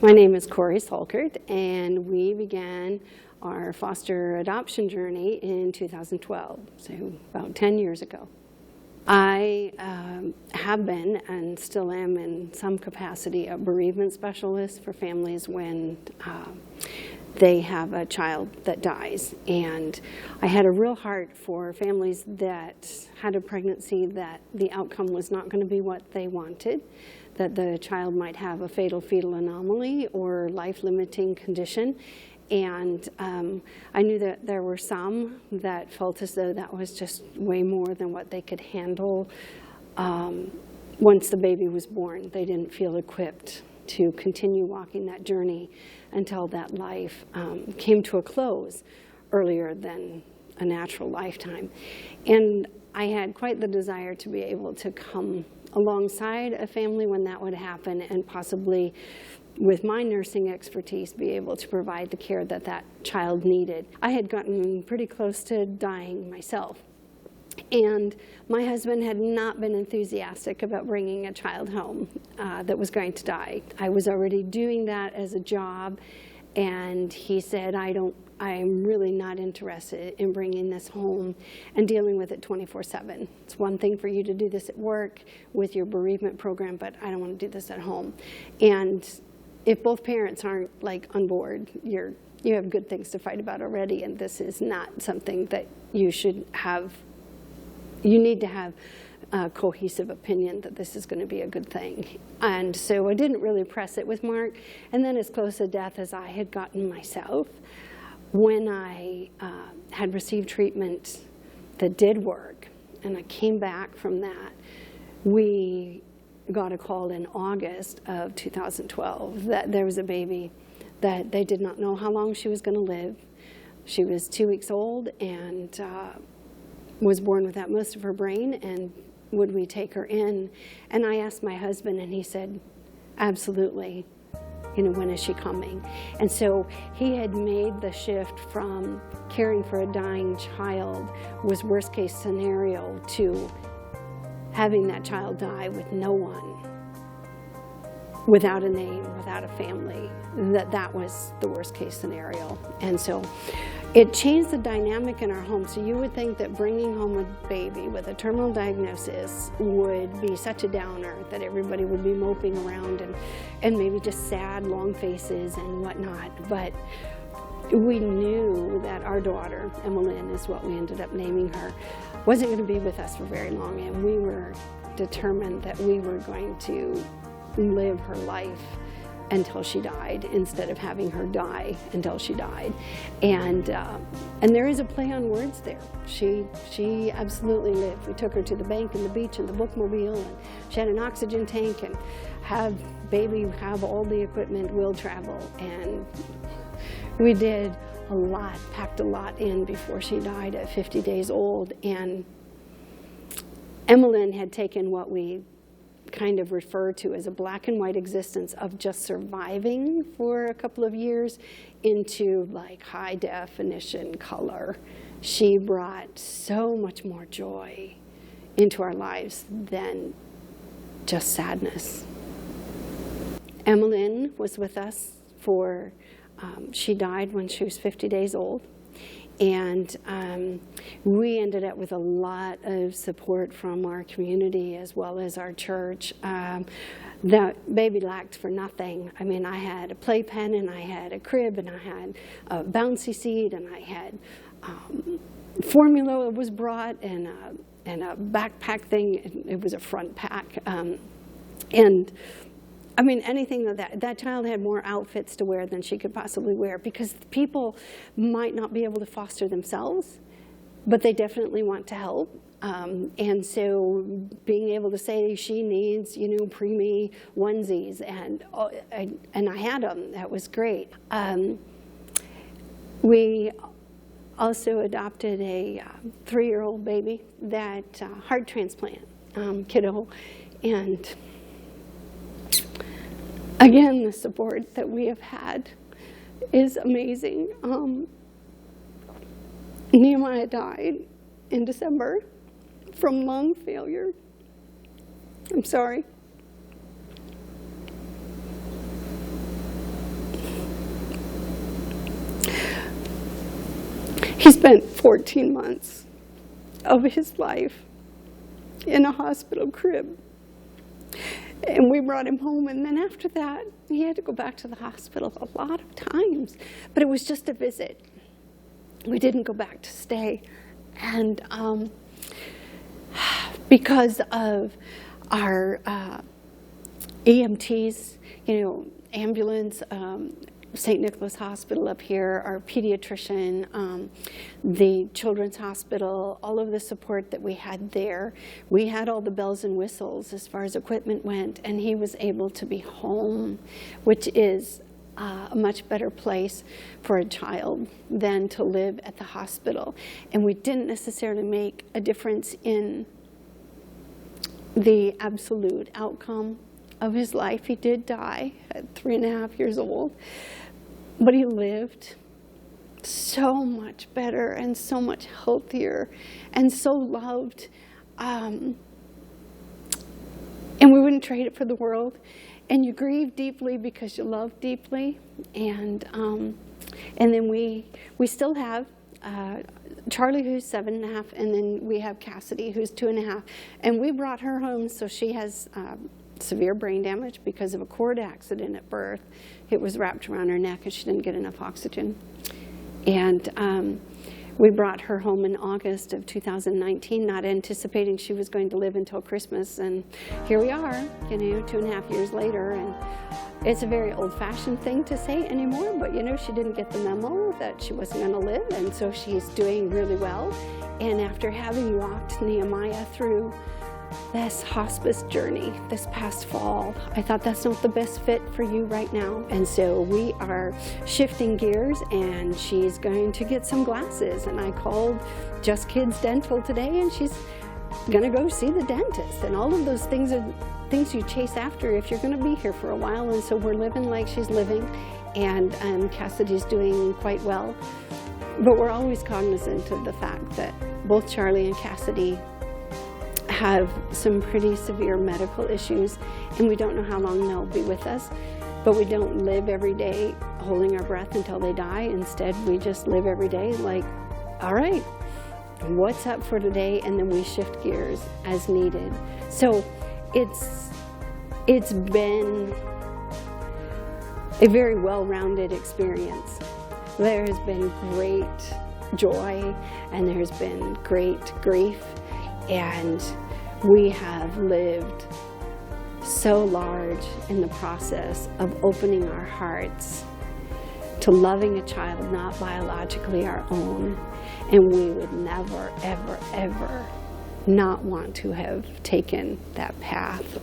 My name is Cori Salchert, and we began our foster adoption journey in 2012, so about 10 years ago. I have been and still am in some capacity a bereavement specialist for families when they have a child that dies. And I had a real heart for families that had a pregnancy that the outcome was not going to be what they wanted, that the child might have a fatal fetal anomaly or life-limiting condition. And I knew that there were some that felt as though that was just way more than what they could handle. Once the baby was born, they didn't feel equipped to continue walking that journey until that life came to a close earlier than a natural lifetime. And I had quite the desire to be able to come alongside a family when that would happen, and possibly, with my nursing expertise, be able to provide the care that that child needed. I had gotten pretty close to dying myself, and my husband had not been enthusiastic about bringing a child home that was going to die. I was already doing that as a job, and he said, I'm really not interested in bringing this home and dealing with it 24/7. It's one thing for you to do this at work with your bereavement program, but I don't want to do this at home. And if both parents aren't on board, you have good things to fight about already, and this is not something that you should have. You need to have a cohesive opinion that this is going to be a good thing. And so I didn't really press it with Mark. And then as close to death as I had gotten myself, when I had received treatment that did work, and I came back from that, we got a call in August of 2012 that there was a baby that they did not know how long she was going to live. She was 2 weeks old and was born without most of her brain, and would we take her in? And I asked my husband, and he said, absolutely. When is she coming? And so he had made the shift from caring for a dying child was worst case scenario to having that child die with no one, without a name, without a family. That was the worst case scenario. And so it changed the dynamic in our home. So you would think that bringing home a baby with a terminal diagnosis would be such a downer, that everybody would be moping around and maybe just sad, long faces and whatnot. But we knew that our daughter, Emeline is what we ended up naming her, wasn't going to be with us for very long. And we were determined that we were going to live her life until she died, instead of having her die until she died. And there is a play on words there. She absolutely lived. We took her to the bank and the beach and the bookmobile, and she had an oxygen tank, and have all the equipment, will travel. And we did a lot, packed a lot in before she died at 50 days old. And Emeline had taken what we kind of refer to as a black and white existence of just surviving for a couple of years into high definition color. She brought so much more joy into our lives than just sadness. Emeline was with us she died when she was 50 days old. And we ended up with a lot of support from our community as well as our church. That baby lacked for nothing. I mean, I had a playpen, and I had a crib, and I had a bouncy seat, and I had formula was brought, and a backpack thing. It was a front pack. And I mean, anything that child had more outfits to wear than she could possibly wear, because people might not be able to foster themselves, but they definitely want to help. And so being able to say she needs, preemie onesies, and I had them. That was great. We also adopted a 3-year-old baby that heart transplant kiddo, and again, the support that we have had is amazing. Nehemiah died in December from lung failure. I'm sorry. He spent 14 months of his life in a hospital crib. And we brought him home, and then after that, he had to go back to the hospital a lot of times. But it was just a visit. We didn't go back to stay. And because of our EMTs, ambulance, St. Nicholas Hospital up here, our pediatrician, the Children's Hospital, all of the support that we had there. We had all the bells and whistles as far as equipment went, and he was able to be home, which is a much better place for a child than to live at the hospital. And we didn't necessarily make a difference in the absolute outcome of his life. He did die at 3.5 years old, but he lived so much better and so much healthier and so loved. And we wouldn't trade it for the world. And you grieve deeply because you love deeply. And then we still have Charlie, who's 7.5, and then we have Cassidy, who's 2.5. And we brought her home, so she has severe brain damage because of a cord accident at birth. It was wrapped around her neck and she didn't get enough oxygen. And we brought her home in August of 2019, not anticipating she was going to live until Christmas. And here we are, 2.5 years later. And it's a very old-fashioned thing to say anymore, but she didn't get the memo that she wasn't going to live, and so she's doing really well. And after having walked Nehemiah through this hospice journey this past fall, I thought that's not the best fit for you right now. And so we are shifting gears, and she's going to get some glasses. And I called Just Kids Dental today, and she's going to go see the dentist. And all of those things are things you chase after if you're going to be here for a while. And so we're living like she's living, and Cassidy's doing quite well. But we're always cognizant of the fact that both Charlie and Cassidy have some pretty severe medical issues, and we don't know how long they'll be with us. But we don't live every day holding our breath until they die. Instead, we just live every day like, all right, what's up for today? And then we shift gears as needed. So it's been a very well-rounded experience. There has been great joy, and there's been great grief, and we have lived so large in the process of opening our hearts to loving a child not biologically our own. And we would never, ever, ever not want to have taken that path.